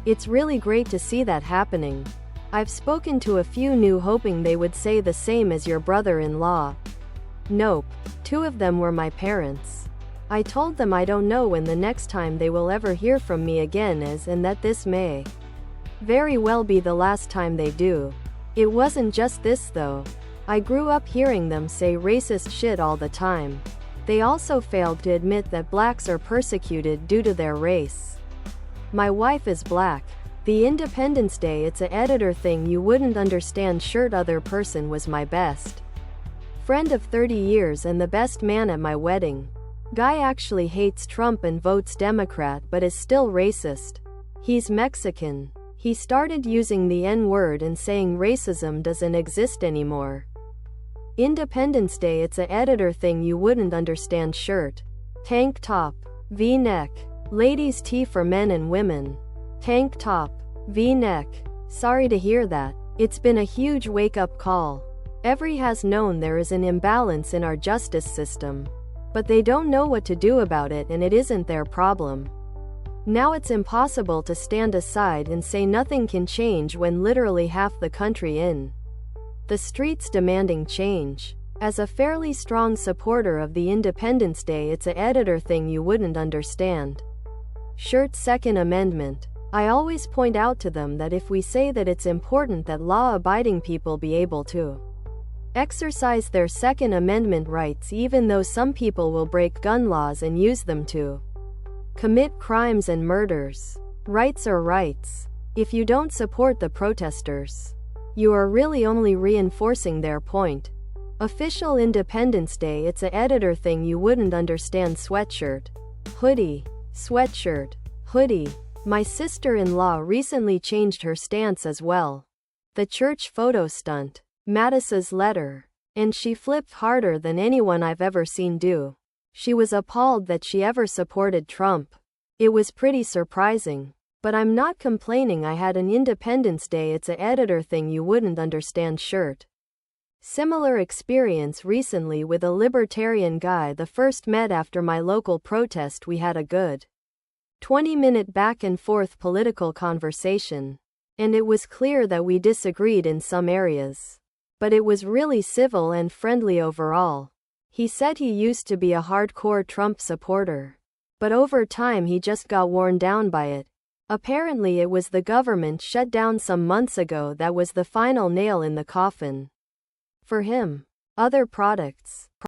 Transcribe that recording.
It's really great to see that happening. I've spoken to a few new hoping they would say the same as your brother-in-law. Nope. 2 of them were my parents. I told them I don't know when the next time they will ever hear from me again is, and that this may very well be the last time they do. It wasn't just this though. I grew up hearing them say racist shit all the time. They also failed to admit that blacks are persecuted due to their race. My wife is black. The Independence Day it's a editor thing you wouldn't understand shirt other person was my best friend of 30 years and the best man at my wedding. Guy actually hates Trump and votes Democrat but is still racist. He's Mexican. He started using the N-word and saying racism doesn't exist anymore. Independence Day it's a editor thing you wouldn't understand shirt. Tank top. V-neck. Ladies tee for men and women. Tank top. V-neck. Sorry to hear that. It's been a huge wake-up call. Every has known there is an imbalance in our justice system. But they don't know what to do about it and it isn't their problem. Now it's impossible to stand aside and say nothing can change when literally half the country in the streets demanding change. As a fairly strong supporter of the Independence Day it's a editor thing you wouldn't understand. Shirt Second Amendment. I always point out to them that if we say that it's important that law-abiding people be able to exercise their Second Amendment rights even though some people will break gun laws and use them to commit crimes and murders. Rights are rights. If you don't support the protesters, you are really only reinforcing their point. Official Independence Day it's a editor thing you wouldn't understand sweatshirt. Hoodie. Sweatshirt. Hoodie. My sister-in-law recently changed her stance as well. The church photo stunt. Mattis's letter. And she flipped harder than anyone I've ever seen do. She was appalled that she ever supported Trump. It was pretty surprising. But I'm not complaining. I had an Independence Day it's a editor thing you wouldn't understand shirt. Similar experience recently with a libertarian guy. The first met after my local protest. We had a good 20-minute back and forth political conversation. And it was clear that we disagreed in some areas. But it was really civil and friendly overall. He said he used to be a hardcore Trump supporter. But over time he just got worn down by it. Apparently it was the government shutdown some months ago that was the final nail in the coffin for him. Other products.